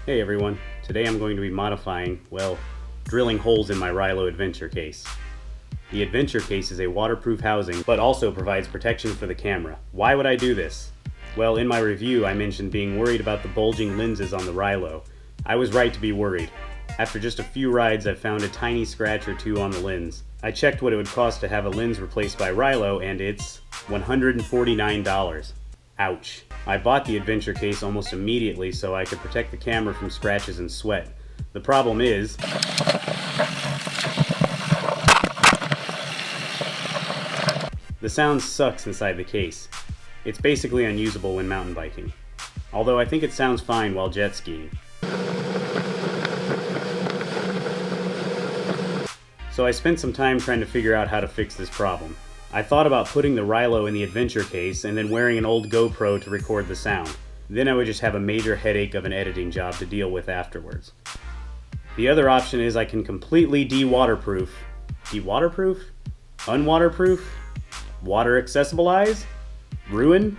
Hey everyone, today I'm going to be modifying, well, drilling holes in my Rylo Adventure Case. The Adventure Case is a waterproof housing, but also provides protection for the camera. Why would I do this? Well, in my review I mentioned being worried about the bulging lenses on the Rylo. I was right to be worried. After just a few rides I've found a tiny scratch or two on the lens. I checked what it would cost to have a lens replaced by Rylo and it's $149. Ouch. I bought the Adventure Case almost immediately so I could protect the camera from scratches and sweat. The problem is, the sound sucks inside the case. It's basically unusable when mountain biking. Although I think it sounds fine while jet skiing. So I spent some time trying to figure out how to fix this problem. I thought about putting the Rylo in the Adventure Case and then wearing an old GoPro to record the sound. Then I would just have a major headache of an editing job to deal with afterwards. The other option is I can completely de-waterproof. De-waterproof? Unwaterproof? Water accessibilize? Ruin?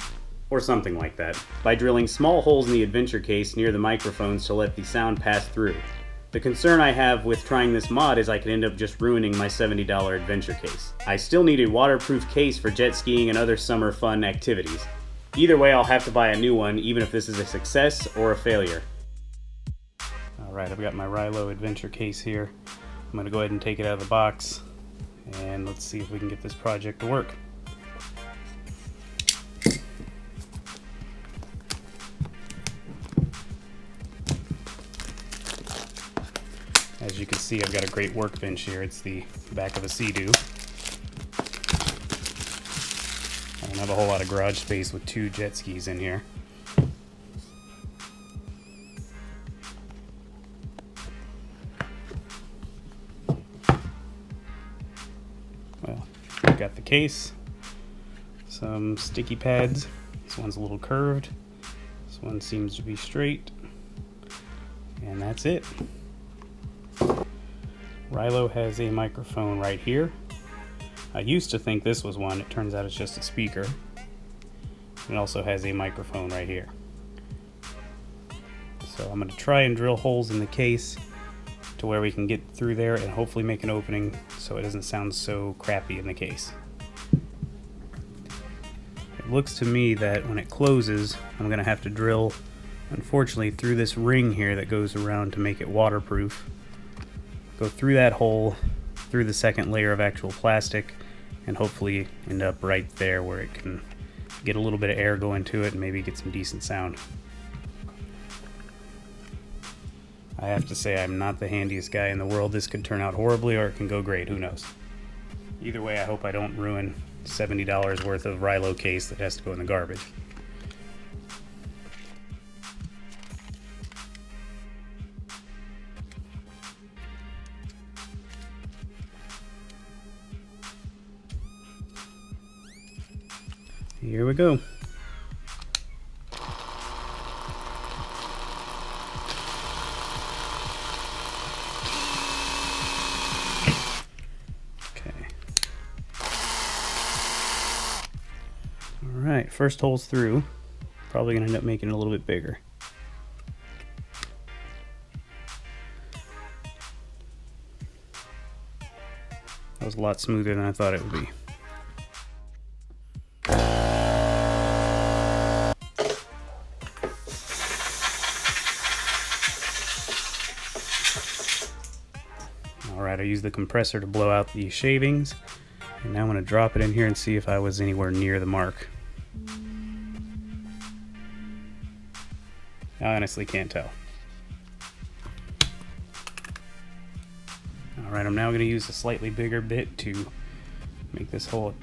Or something like that. By drilling small holes in the Adventure Case near the microphones to let the sound pass through. The concern I have with trying this mod is I could end up just ruining my $70 Adventure Case. I still need a waterproof case for jet skiing and other summer fun activities. Either way, I'll have to buy a new one, even if this is a success or a failure. Alright, I've got my Rylo Adventure Case here. I'm going to go ahead and take it out of the box, and let's see if we can get this project to work. As you can see, I've got a great workbench here. It's the back of a Sea-Doo. I don't have a whole lot of garage space with two jet skis in here. Well, I've got the case, some sticky pads. This one's a little curved. This one seems to be straight. And that's it. Rylo has a microphone right here. I used to think this was one. It turns out it's just a speaker. It also has a microphone right here. So I'm going to try and drill holes in the case to where we can get through there and hopefully make an opening so it doesn't sound so crappy in the case. It looks to me that when it closes, I'm going to have to drill, unfortunately, through this ring here that goes around to make it waterproof. Go through that hole, through the second layer of actual plastic, and hopefully end up right there where it can get a little bit of air going to it and maybe get some decent sound. I have to say I'm not the handiest guy in the world. This could turn out horribly or it can go great, who knows. Either way, I hope I don't ruin $70 worth of Rylo case that has to go in the garbage. Here we go. Okay. Alright, first hole's through. Probably gonna end up making it a little bit bigger. That was a lot smoother than I thought it would be. Alright, I used the compressor to blow out the shavings, and now I'm going to drop it in here and see if I was anywhere near the mark. I honestly can't tell. Alright, I'm now going to use a slightly bigger bit to make this hole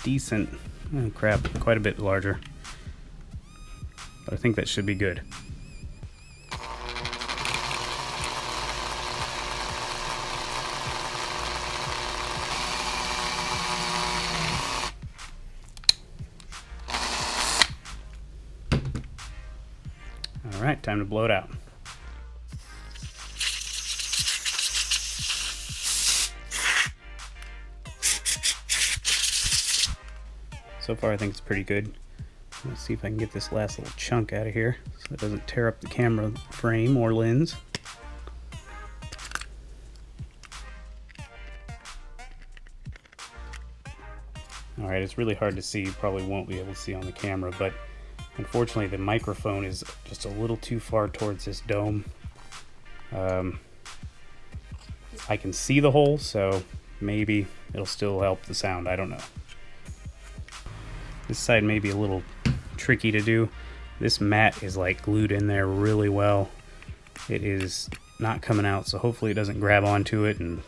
decent, quite a bit larger. But I think that should be good. Alright, time to blow it out. So far I think it's pretty good. Let's see if I can get this last little chunk out of here so it doesn't tear up the camera frame or lens. Alright, it's really hard to see. You probably won't be able to see on the camera, but unfortunately the microphone is just a little too far towards this dome. I can see the hole, so maybe it'll still help the sound. I don't know. This side may be a little tricky to do. This mat is like glued in there really well. It is not coming out, so hopefully it doesn't grab onto it and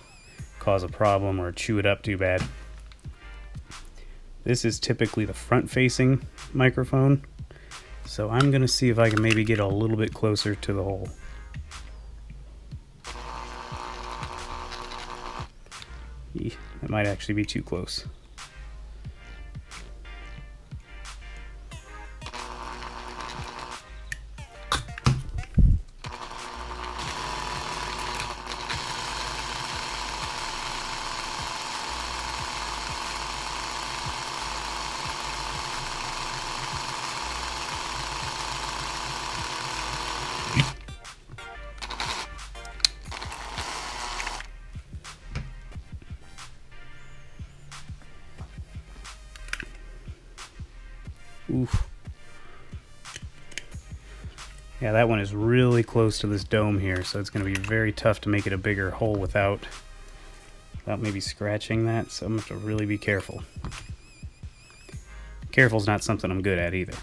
cause a problem or chew it up too bad. This is typically the front-facing microphone, so I'm going to see if I can maybe get a little bit closer to the hole. It might actually be too close. Oof. Yeah, that one is really close to this dome here, so it's going to be very tough to make it a bigger hole without maybe scratching that, so I'm going to have to really be careful. Careful's not something I'm good at either.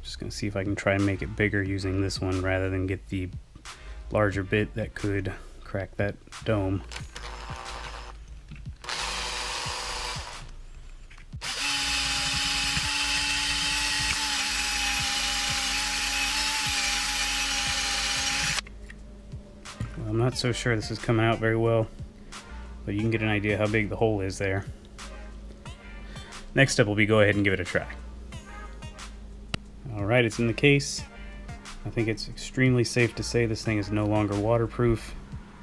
Just going to see if I can try and make it bigger using this one rather than get the larger bit that could crack that dome. I'm not so sure this is coming out very well, but you can get an idea how big the hole is there. Next step will be go ahead and give it a try. Alright, it's in the case. I think it's extremely safe to say this thing is no longer waterproof,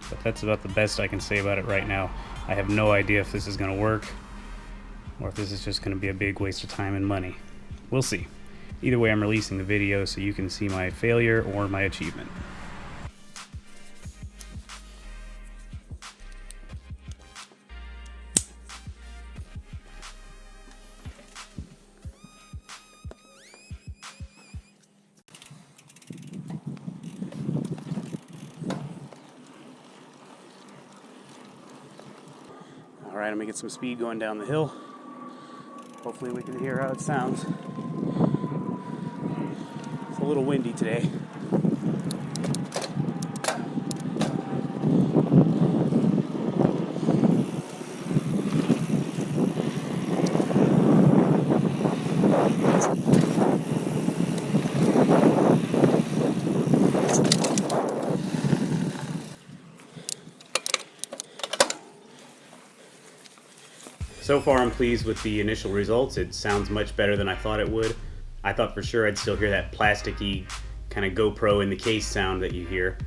but that's about the best I can say about it right now. I have no idea if this is going to work, or if this is just going to be a big waste of time and money. We'll see. Either way, I'm releasing the video so you can see my failure or my achievement. Alright, I'm going to get some speed going down the hill. Hopefully we can hear how it sounds. It's a little windy today. So far I'm pleased with the initial results. It sounds much better than I thought it would. I thought for sure I'd still hear that plasticky kind of GoPro in the case sound that you hear.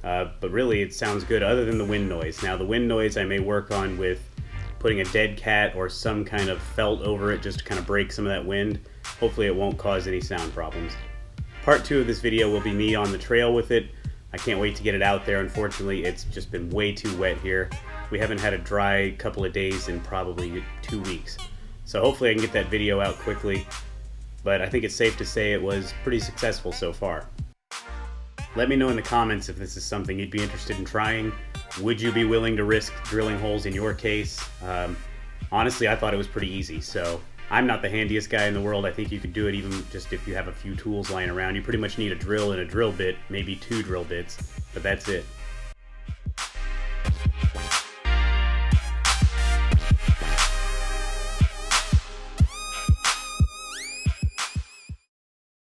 But really it sounds good other than the wind noise. Now the wind noise I may work on with putting a dead cat or some kind of felt over it just to kind of break some of that wind. Hopefully it won't cause any sound problems. Part 2 of this video will be me on the trail with it. I can't wait to get it out there. Unfortunately, it's just been way too wet here. We haven't had a dry couple of days in probably 2 weeks. So hopefully I can get that video out quickly. But I think it's safe to say it was pretty successful so far. Let me know in the comments if this is something you'd be interested in trying. Would you be willing to risk drilling holes in your case? Honestly, I thought it was pretty easy. So I'm not the handiest guy in the world. I think you could do it even just if you have a few tools lying around. You pretty much need a drill and a drill bit, maybe 2 drill bits, but that's it.